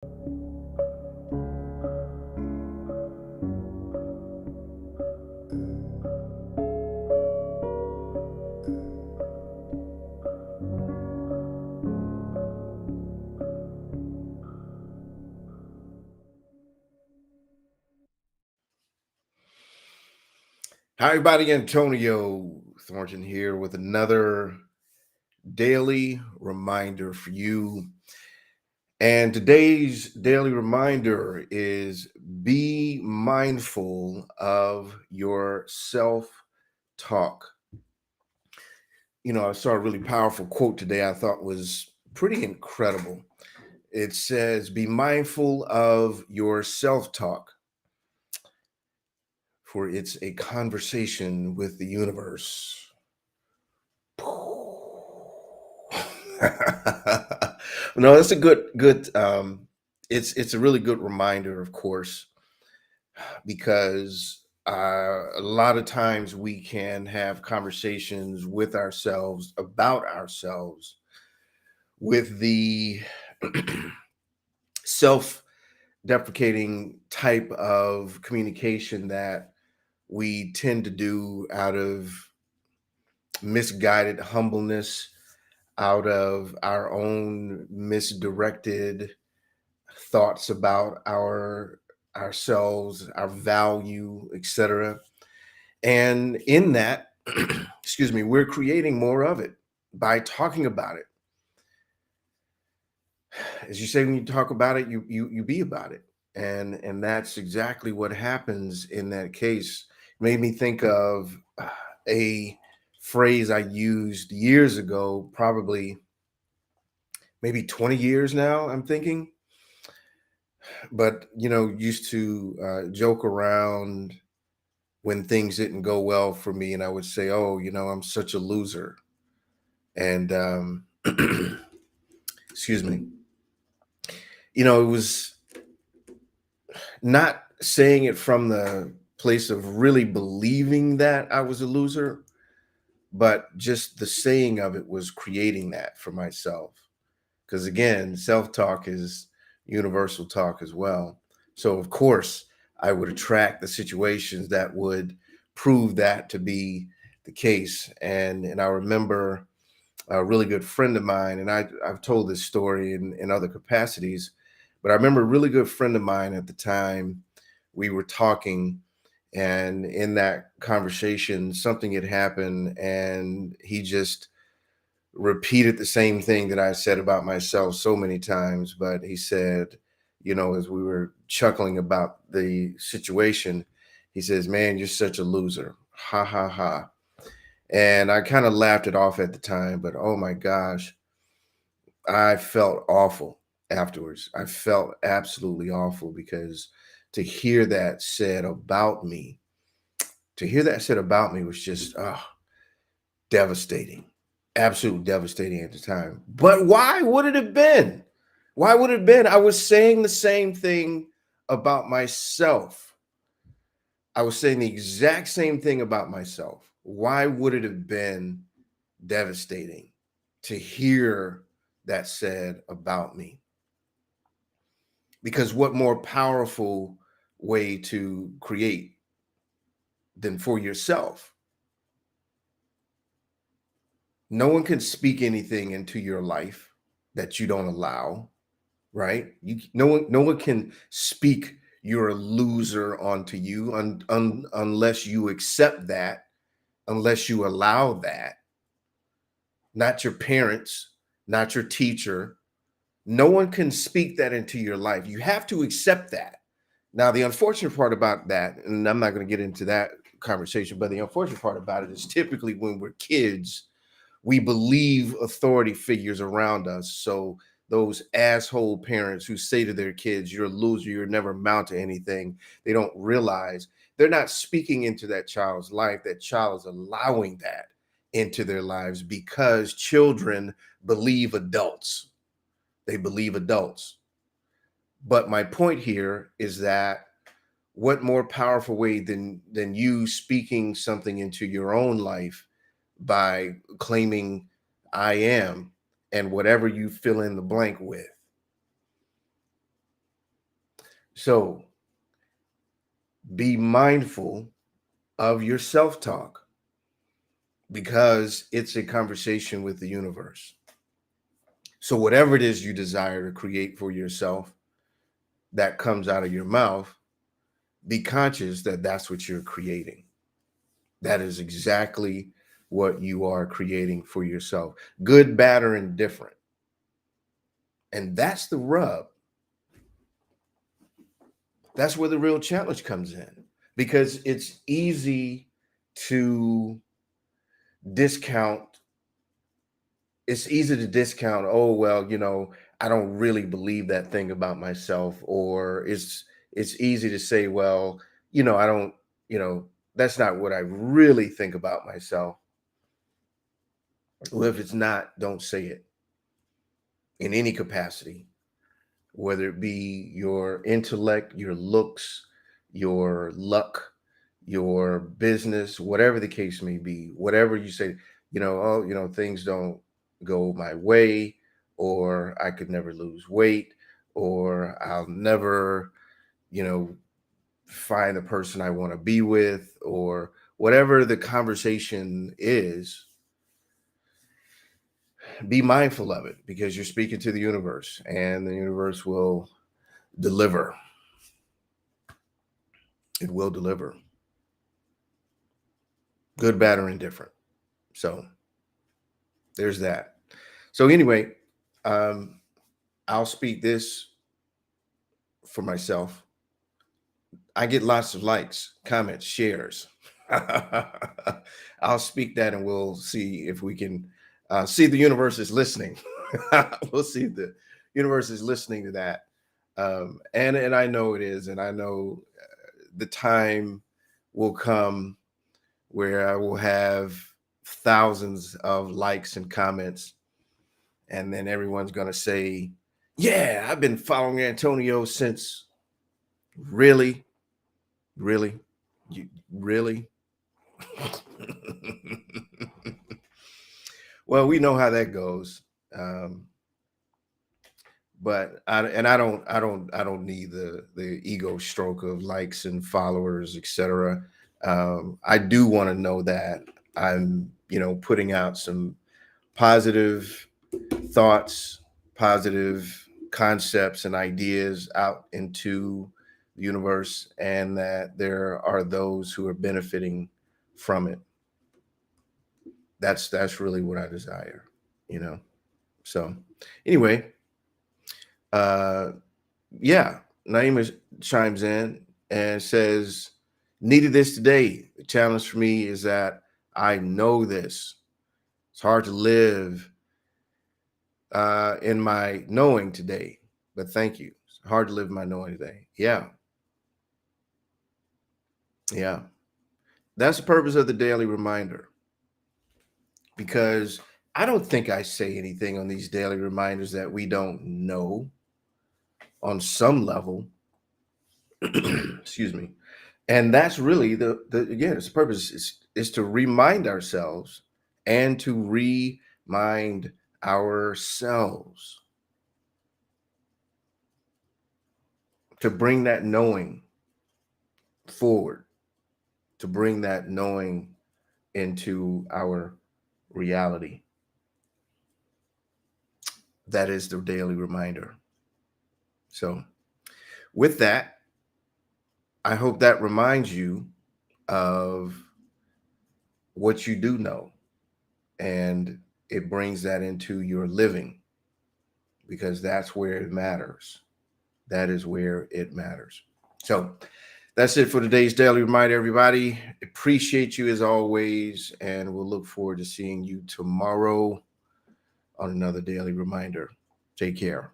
Hi, everybody. Antonio Thornton here with another daily reminder for you. And today's daily reminder is be mindful of your self talk. I saw a really powerful quote today I thought was pretty incredible. It says, be mindful of your self talk, for it's a conversation with the universe. No, that's a good it's a really good reminder, of course, because a lot of times we can have conversations with ourselves about ourselves with the self-deprecating type of communication that we tend to do out of misguided humbleness, out of our own misdirected thoughts about ourselves, our value, etc. And in that, excuse me, we're creating more of it by talking about it. As you say, when you talk about it, you be about it. And that's exactly what happens in that case. Made me think of a phrase I used years ago, probably maybe 20 years now, I'm thinking. But used to joke around when things didn't go well for me, and I would say, oh, I'm such a loser. And excuse me, it was not saying it from the place of really believing that I was a loser, but just the saying of it was creating that for myself. Because again, self-talk is universal talk as well. So of course I would attract the situations that would prove that to be the case. And I remember a really good friend of mine, and I've told this story in other capacities, but I remember a really good friend of mine at the time. We were talking, and in that conversation something had happened, and he just repeated the same thing that I said about myself so many times. But he said, as we were chuckling about the situation, he says, man, you're such a loser. Ha ha ha. And I kind of laughed it off at the time, but oh my gosh, I felt awful afterwards. I felt absolutely awful because to hear that said about me, was just devastating, absolute devastating at the time. But why would it have been? Why would it have been? I was saying the same thing about myself. I was saying the exact same thing about myself. Why would it have been devastating to hear that said about me? Because what more powerful way to create than for yourself? No one can speak anything into your life that you don't allow, right? No one can speak you're a loser onto you unless you accept that, unless you allow that. Not your parents, not your teacher. No one can speak that into your life. You have to accept that. Now, the unfortunate part about that, and I'm not going to get into that conversation, but the unfortunate part about it is typically when we're kids, we believe authority figures around us. So those asshole parents who say to their kids, you're a loser, you'll never amount to anything, they don't realize they're not speaking into that child's life. That child is allowing that into their lives because children believe adults. They believe adults. But my point here is that what more powerful way than you speaking something into your own life by claiming I am, and whatever you fill in the blank with. So be mindful of your self-talk because it's a conversation with the universe. So whatever it is you desire to create for yourself that comes out of your mouth, be conscious that that's what you're creating. That is exactly what you are creating for yourself, good, bad, or indifferent. And that's the rub. That's where the real challenge comes in, because it's easy to discount. It's easy to discount, oh, well, I don't really believe that thing about myself. Or it's easy to say, well, I don't, that's not what I really think about myself. Well, if it's not, don't say it in any capacity, whether it be your intellect, your looks, your luck, your business, whatever the case may be. Whatever you say, oh, things don't go my way, or I could never lose weight, or I'll never, you know, find the person I want to be with, or whatever the conversation is. Be mindful of it, because you're speaking to the universe, and the universe will deliver. It will deliver, good, bad, or indifferent. So there's that. So anyway, I'll speak this for myself. I get lots of likes, comments, shares. I'll speak that, and we'll see if we can see the universe is listening. We'll see if the universe is listening to that. And I know it is, and I know the time will come where I will have thousands of likes and comments, and then everyone's going to say, yeah, I've been following Antonio since. Really? Really? You really? Well, we know how that goes. But I don't need the ego stroke of likes and followers, etc. I do want to know that I'm, putting out some positive thoughts, positive concepts and ideas out into the universe, and that there are those who are benefiting from it. That's really what I desire, you know. So anyway, uh yeah, Naima chimes in and says, needed this today. The challenge for me is that I know this. It's hard to live in my knowing today, but thank you. It's hard to live in my knowing today. Yeah. Yeah. That's the purpose of the daily reminder, because I don't think I say anything on these daily reminders that we don't know on some level. Excuse me. And that's really the again, its purpose is to remind ourselves, and to remind ourselves, to bring that knowing forward, to bring that knowing into our reality. That is the daily reminder. So with that, I hope that reminds you of what you do know, and it brings that into your living, because that's where it matters. That is where it matters. So that's it for today's daily reminder, everybody. Appreciate you as always, and we'll look forward to seeing you tomorrow on another daily reminder. Take care.